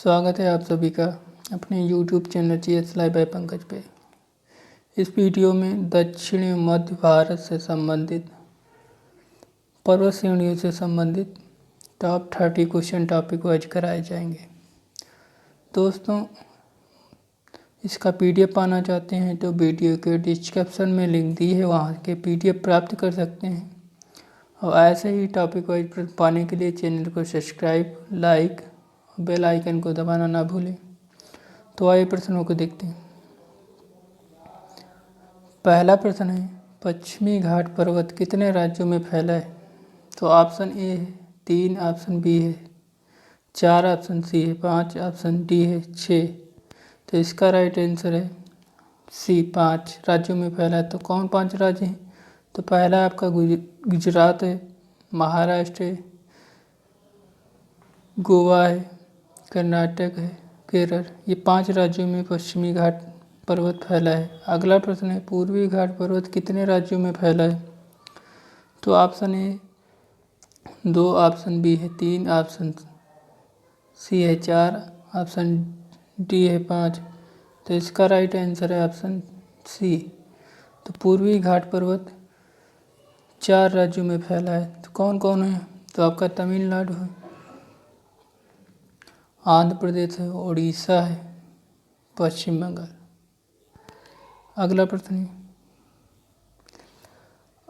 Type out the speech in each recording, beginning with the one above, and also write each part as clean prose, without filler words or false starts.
स्वागत है आप सभी का अपने YouTube channel GS live bye Pankaj पे। इस वीडियो में दक्षिण एवं मध्य भारत से संबंधित पर्वत श्रेणियों से संबंधित टॉप 30 क्वेश्चन टॉपिक वाइज कराए जाएंगे। दोस्तों, इसका PDF पाना चाहते हैं तो वीडियो के डिस्क्रिप्शन में लिंक दी है, वहाँ के PDF प्राप्त कर सकते हैं। और ऐसे ही टॉपिक वाइज पाने के लिए चैनल को सब्सक्राइब, लाइक, बेल आइकन को दबाना ना भूलें। तो आइए प्रश्नों को देखते हैं। पहला प्रश्न है, पश्चिमी घाट पर्वत कितने राज्यों में फैला है? तो ऑप्शन ए है 3, ऑप्शन बी है 4, ऑप्शन सी है 5, ऑप्शन डी है 6। तो इसका राइट आंसर है सी, 5 राज्यों में फैला है। तो कौन 5 राज्य हैं? तो पहला आपका गुजरात है, महाराष्ट्र है, गोवा है, कर्नाटक है, केरल। ये 5 राज्यों में पश्चिमी घाट पर्वत फैला है। अगला प्रश्न है, पूर्वी घाट पर्वत कितने राज्यों में फैला है? तो ऑप्शन ए 2, ऑप्शन बी है 3, ऑप्शन सी है 4, ऑप्शन डी है 5। तो इसका राइट आंसर है ऑप्शन सी। तो पूर्वी घाट पर्वत 4 राज्यों में फैला है। तो कौन कौन है? तो आपका तमिलनाडु है, आंध्र प्रदेश है, उड़ीसा है, पश्चिम बंगाल। अगला प्रश्न है,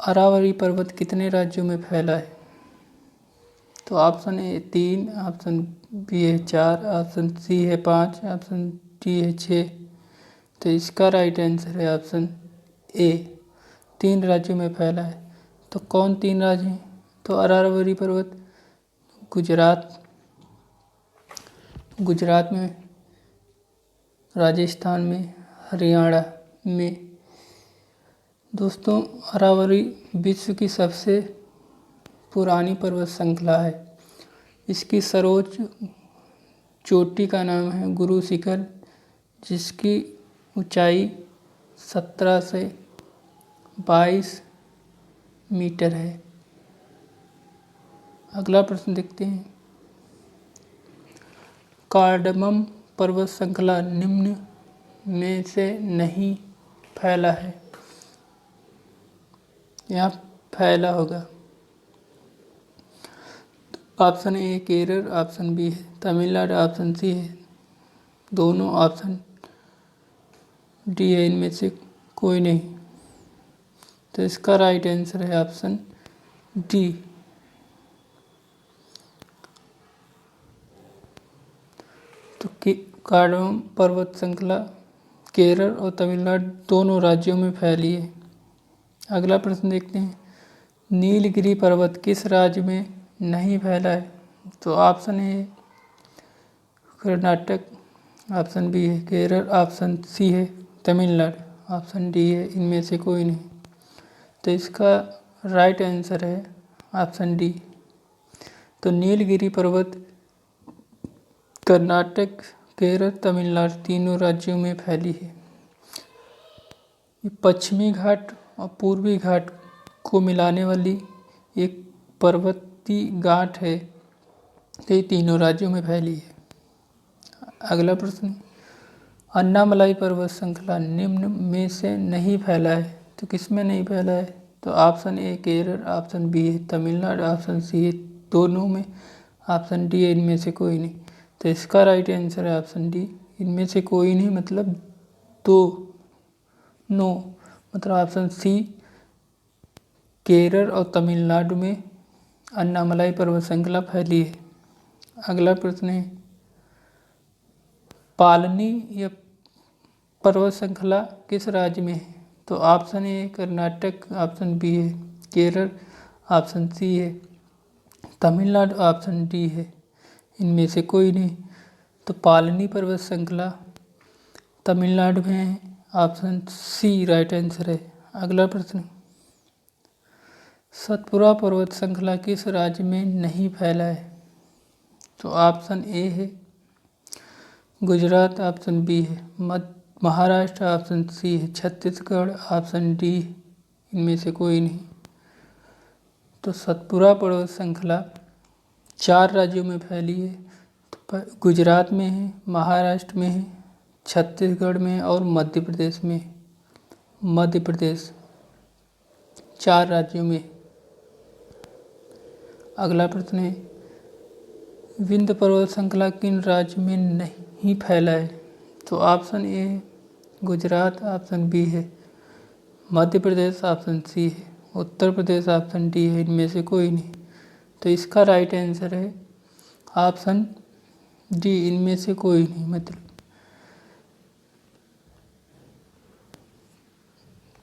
अरावली पर्वत कितने राज्यों में फैला है? तो ऑप्शन ए 3, ऑप्शन बी है 4, ऑप्शन सी है 5, ऑप्शन डी है 6। तो इसका राइट आंसर है ऑप्शन ए, 3 राज्यों में फैला है। तो कौन 3 राज्य हैं? तो अरावली पर्वत गुजरात में, राजस्थान में, हरियाणा में। दोस्तों, अरावली विश्व की सबसे पुरानी पर्वत श्रृंखला है। इसकी सर्वोच्च चोटी का नाम है गुरु शिखर, जिसकी ऊंचाई 17 से 22 मीटर है। अगला प्रश्न देखते हैं, कार्डमम पर्वत श्रृंखला निम्न में से नहीं फैला है। यहाँ फैला होगा। Option A Kerala, option B है तमिलनाडु, ऑप्शन सी है दोनों, ऑप्शन डी है इनमें से कोई नहीं। तो इसका राइट आंसर है ऑप्शन डी। तो कार्डमम पर्वत श्रृंखला केरल और तमिलनाडु दोनों राज्यों में फैली है। अगला प्रश्न देखते हैं, नीलगिरी पर्वत किस राज्य में नहीं फैला है? तो option A Karnataka, option B है केरल, ऑप्शन सी है तमिलनाडु, ऑप्शन डी है इनमें से कोई नहीं। तो इसका राइट आंसर है ऑप्शन डी। तो नीलगिरी पर्वत कर्नाटक, केरल, तमिलनाडु तीनों राज्यों में फैली है। ये पश्चिमी घाट और पूर्वी घाट को मिलाने वाली एक पर्वतीय गांठ है। ये तीनों राज्यों में फैली है। अगला प्रश्न, अन्नामलाई पर्वत श्रृंखला निम्न में से नहीं फैला है। तो किस में नहीं फैला है? तो option A Kerala, option B है तमिलनाडु, ऑप्शन सी है दोनों में, ऑप्शन डी है इनमें से कोई नहीं। तो इसका राइट आंसर है ऑप्शन डी, इनमें से कोई नहीं मतलब नो, मतलब ऑप्शन सी केरल और तमिलनाडु में अन्नामलाई पर्वत श्रृंखला फैली है। अगला प्रश्न है, पालनी या पर्वत श्रृंखला किस राज्य में है? तो option A Karnataka, option B है केरल, ऑप्शन सी है तमिलनाडु, ऑप्शन डी है इनमें से कोई नहीं। तो पालनी पर्वत श्रृंखला तमिलनाडु में है, ऑप्शन सी राइट आंसर है। अगला प्रश्न, सतपुड़ा पर्वत श्रृंखला किस राज्य में नहीं फैला है? तो ऑप्शन ए है गुजरात, ऑप्शन बी है महाराष्ट्र, ऑप्शन सी है छत्तीसगढ़, ऑप्शन डी इनमें से कोई नहीं। तो सतपुड़ा पर्वत श्रृंखला 4 राज्यों में फैली है। तो गुजरात में है, महाराष्ट्र में है, छत्तीसगढ़ में और मध्य प्रदेश में है। मध्य प्रदेश 4 राज्यों में। अगला प्रश्न है, विंध्य पर्वत श्रृंखला किन राज्य में नहीं फैला है? तो ऑप्शन ए है गुजरात, ऑप्शन बी है मध्य प्रदेश, ऑप्शन सी है उत्तर प्रदेश, ऑप्शन डी है इनमें से कोई नहीं। तो इसका राइट आंसर है ऑप्शन डी, इनमें से कोई नहीं। मतलब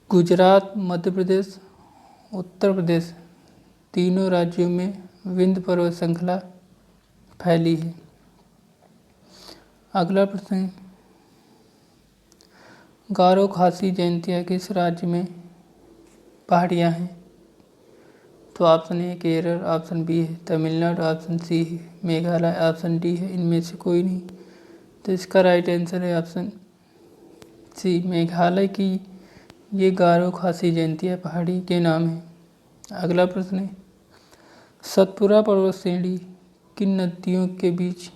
गुजरात, मध्य प्रदेश, उत्तर प्रदेश तीनों राज्यों में विंध्य पर्वत श्रृंखला फैली है। अगला प्रश्न है, गारो खासी जयंतिया किस राज्य में पहाड़ियाँ हैं? तो option A Kerala, option B है तमिलनाडु, ऑप्शन सी है मेघालय, ऑप्शन डी है इनमें से कोई नहीं। तो इसका राइट आंसर है ऑप्शन सी, मेघालय की ये गारो खासी जयंतिया पहाड़ी के नाम है। अगला प्रश्न है, सतपुड़ा पर्वत श्रेणी किन नदियों के बीच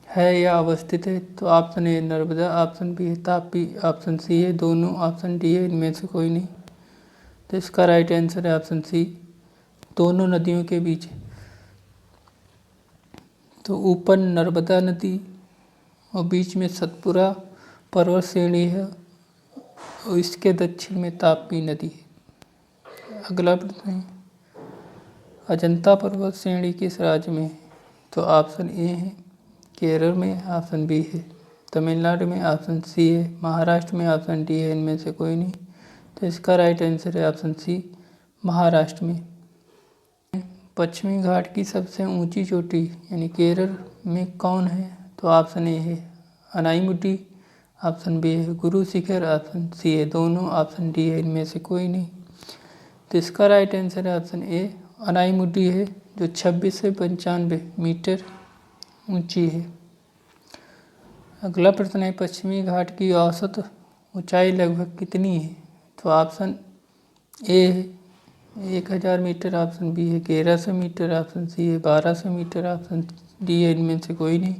है या अवस्थित है? तो option A Narmada, option B है तापी, ऑप्शन सी है दोनों, ऑप्शन डी है इनमें से कोई नहीं। तो इसका राइट आंसर है ऑप्शन सी, दोनों नदियों के बीच। तो ऊपर नर्मदा नदी और बीच में सतपुड़ा पर्वत श्रेणी है और इसके दक्षिण में तापी नदी है। अगला प्रश्न है, अजंता पर्वत श्रेणी किस राज्य में है? तो ऑप्शन ए है केरल में, ऑप्शन बी है तमिलनाडु में, ऑप्शन सी है महाराष्ट्र में, ऑप्शन डी है इनमें से कोई नहीं। तो इसका राइट आंसर है ऑप्शन सी, महाराष्ट्र में। पश्चिमी घाट की सबसे ऊंची चोटी यानी केरल में कौन है? तो ऑप्शन ए है अनाईमुडी, ऑप्शन बी है गुरु शिखर, ऑप्शन सी है दोनों, ऑप्शन डी है इनमें से कोई नहीं। तो इसका राइट आंसर है ऑप्शन ए अनाईमुडी है, जो 26 से 95 मीटर ऊंची है। अगला प्रश्न है, पश्चिमी घाट की औसत ऊंचाई लगभग कितनी है? तो ऑप्शन ए है 1000 मीटर, ऑप्शन बी है 1100 मीटर, ऑप्शन सी है 1200 मीटर, ऑप्शन डी है इनमें से कोई नहीं।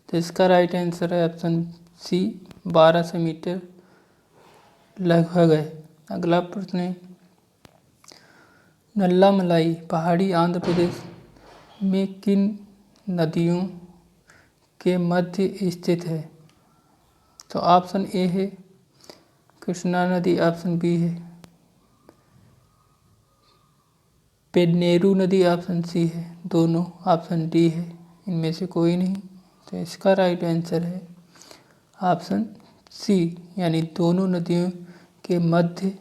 तो इसका राइट आंसर है ऑप्शन सी, 1200 मीटर लगभग है। अगला प्रश्न है, नल्लामलाई पहाड़ी आंध्र प्रदेश में किन नदियों के मध्य स्थित है? तो ऑप्शन ए है कृष्णा नदी, ऑप्शन बी है पेन्नेरू नदी, ऑप्शन सी है दोनों, ऑप्शन डी है इनमें से कोई नहीं। तो इसका राइट आंसर है ऑप्शन सी, यानी दोनों नदियों के मध्य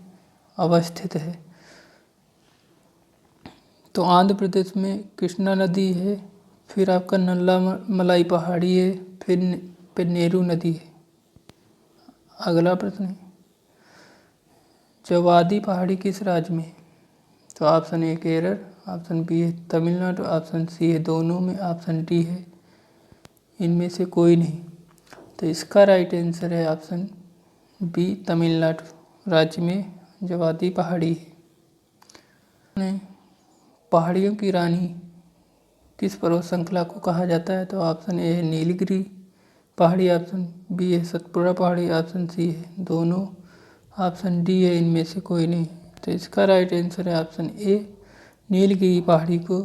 अवस्थित है। तो आंध्र प्रदेश में कृष्णा नदी है, फिर आपका नल्लामलाई पहाड़ी है, फिर पेन्नेरू नदी है। अगला प्रश्न है, जवादी पहाड़ी किस राज्य में है? तो option A Kerala, option B है तमिलनाडु, ऑप्शन सी है दोनों में, ऑप्शन डी है इनमें से कोई नहीं। तो इसका राइट आंसर है ऑप्शन बी, तमिलनाडु राज्य में जवादी पहाड़ी है। पहाड़ियों की रानी किस पर्वत श्रृंखला को कहा जाता है? तो ऑप्शन ए है नीलगिरी पहाड़ी, ऑप्शन बी है सतपुड़ा पहाड़ी, ऑप्शन सी है दोनों, ऑप्शन डी है इनमें से कोई नहीं। तो इसका राइट आंसर है ऑप्शन ए, नीलगिरी पहाड़ी को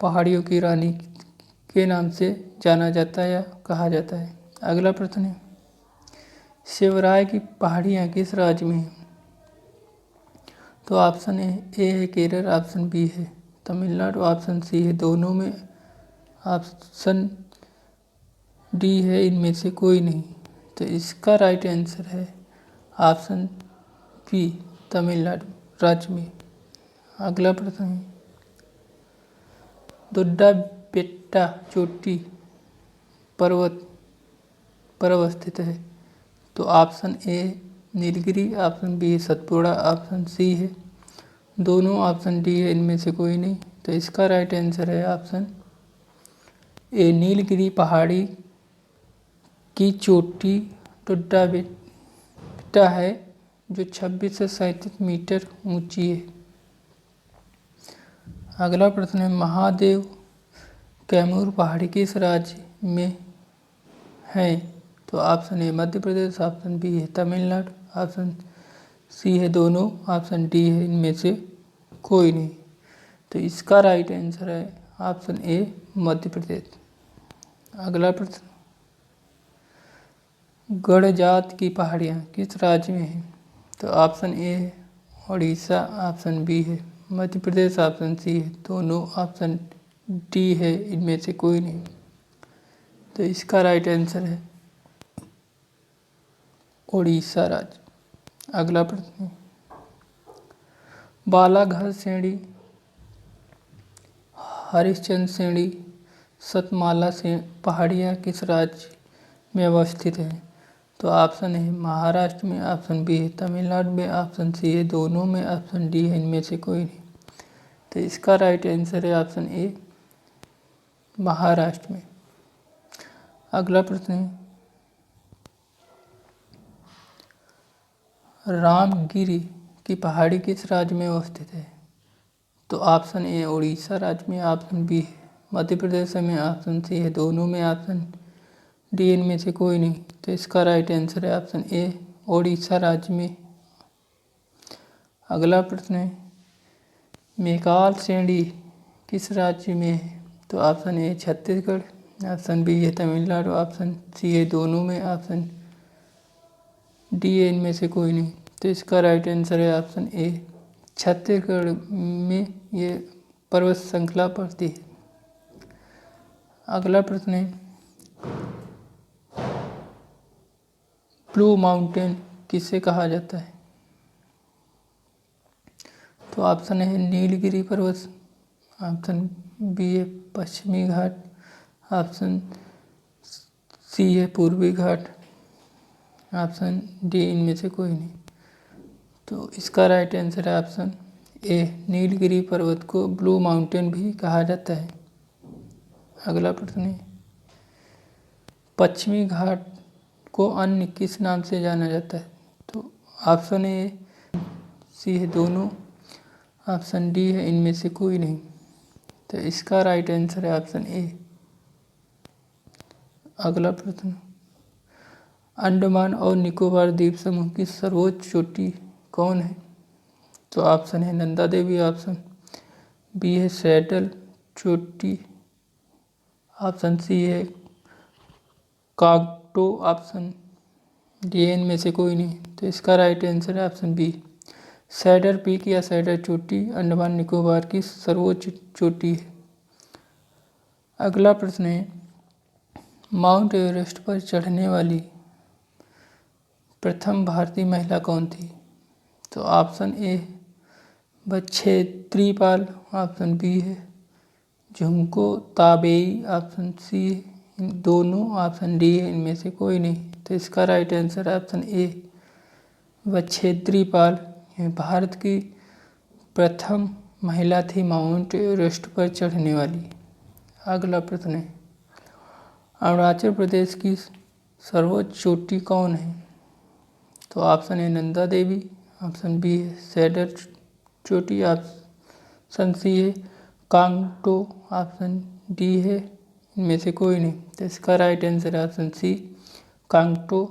पहाड़ियों की रानी के नाम से जाना जाता है या कहा जाता है। अगला प्रश्न है, शिवराय की पहाड़ियाँ किस राज्य में हैं? तो ऑप्शन ए है केरल, ऑप्शन बी है तमिलनाडु, ऑप्शन सी है दोनों में, ऑप्शन डी है इनमें से कोई नहीं। तो इसका राइट आंसर है ऑप्शन बी, तमिलनाडु राज्य में। अगला प्रश्न है, दोड्डा बेट्टा चोटी पर्वत पर अवस्थित है? तो option A Nilgiri, option B Satpura, option C है दोनों, ऑप्शन डी है इनमें से कोई नहीं। तो इसका राइट आंसर है ऑप्शन ए, नीलगिरी पहाड़ी की चोटी दोड्डा बेट्टा है, जो 26 से 37 मीटर ऊंची है। अगला प्रश्न है, महादेव कैमूर पहाड़ी किस राज्य में है? तो option A Madhya Pradesh, option B है तमिलनाडु, ऑप्शन सी है दोनों, ऑप्शन डी है इनमें से कोई नहीं। तो इसका राइट आंसर है ऑप्शन ए मध्य प्रदेश। अगला प्रश्न, गड़जात की पहाड़ियाँ किस राज्य में हैं? तो ऑप्शन ए है उड़ीसा, ऑप्शन बी है मध्य प्रदेश, ऑप्शन सी है दोनों, ऑप्शन डी है इनमें से कोई नहीं। तो इसका राइट आंसर है उड़ीसा राज्य। अगला प्रश्न, बालाघाट श्रेणी, हरिश्चंद्र श्रेणी, सतमाला से पहाड़ियाँ किस राज्य में अवस्थित है? तो ऑप्शन है महाराष्ट्र में, ऑप्शन बी है तमिलनाडु में, ऑप्शन सी है दोनों में, ऑप्शन डी है इनमें से कोई नहीं। तो इसका राइट आंसर है ऑप्शन ए महाराष्ट्र में। अगला प्रश्न है, रामगिरी की पहाड़ी किस राज्य में अवस्थित है? तो ऑप्शन ए उड़ीसा राज्य में, ऑप्शन बी है मध्य प्रदेश में, ऑप्शन सी है दोनों में, ऑप्शन डी इनमें से कोई नहीं। तो इसका राइट आंसर है ऑप्शन ए उड़ीसा राज्य में। अगला प्रश्न है, मेकाल श्रेणी किस राज्य में है? तो option A Chhattisgarh, option B है तमिलनाडु, ऑप्शन सी है दोनों में, ऑप्शन डी है इनमें से कोई नहीं। तो इसका राइट आंसर है ऑप्शन ए छत्तीसगढ़ में ये पर्वत श्रृंखला पड़ती है। अगला प्रश्न है, ब्लू माउंटेन किसे कहा जाता है? तो ऑप्शन है नीलगिरी पर्वत, ऑप्शन बी है पश्चिमी घाट, ऑप्शन सी है पूर्वी घाट, ऑप्शन डी इनमें से कोई नहीं। तो इसका राइट आंसर है ऑप्शन ए नीलगिरी पर्वत को ब्लू माउंटेन भी कहा जाता है। अगला प्रश्न है, पश्चिमी घाट को अन्य किस नाम से जाना जाता है? तो ऑप्शन ए सी है दोनों, ऑप्शन डी है इनमें से कोई नहीं। तो इसका राइट आंसर है ऑप्शन ए। अगला प्रश्न, अंडमान और निकोबार द्वीप समूह की सर्वोच्च चोटी कौन है? तो ऑप्शन है नंदा देवी, ऑप्शन बी है सैडल चोटी, ऑप्शन सी है कागटो, ऑप्शन डी इनमें से कोई नहीं। तो इसका राइट आंसर है ऑप्शन बी सैडर पीक या सैडर चोटी अंडमान निकोबार की सर्वोच्च चोटी है। अगला प्रश्न है, माउंट एवरेस्ट पर चढ़ने वाली प्रथम भारतीय महिला कौन थी? तो option A Bachendri Pal, option B है झुमको ताबेई, ऑप्शन सी दोनों, ऑप्शन डी है इनमें से कोई नहीं। तो इसका राइट आंसर है ऑप्शन ए बछेत्री पाल। भारत की प्रथम महिला थी माउंट एवरेस्ट पर चढ़ने वाली। अगला प्रश्न है, अरुणाचल प्रदेश की सर्वोच्च चोटी कौन है? तो ऑप्शन है नंदा देवी, ऑप्शन बी है सैडर चोटी, ऑप्शन सी है कांगटो, ऑप्शन डी है इनमें से कोई नहीं। तो इसका राइट आंसर है ऑप्शन सी कांगटो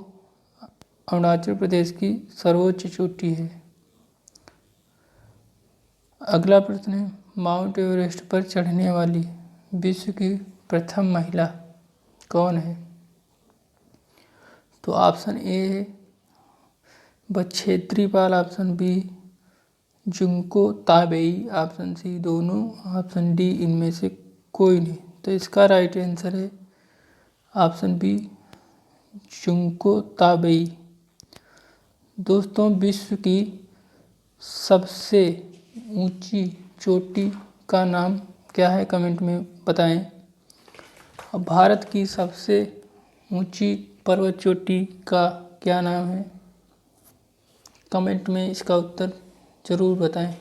अरुणाचल प्रदेश की सर्वोच्च चोटी है। अगला प्रश्न है, माउंट एवरेस्ट पर चढ़ने वाली विश्व की प्रथम महिला कौन है? तो ऑप्शन ए है Bachendri Pal, option B Junko Tabei, option C दोनों, ऑप्शन डी इनमें से कोई नहीं। तो इसका राइट आंसर है ऑप्शन बी जुंको ताबेई। दोस्तों, विश्व की सबसे ऊंची चोटी का नाम क्या है कमेंट में बताएं। और भारत की सबसे ऊंची पर्वत चोटी का क्या नाम है कमेंट में इसका उत्तर ज़रूर बताएं।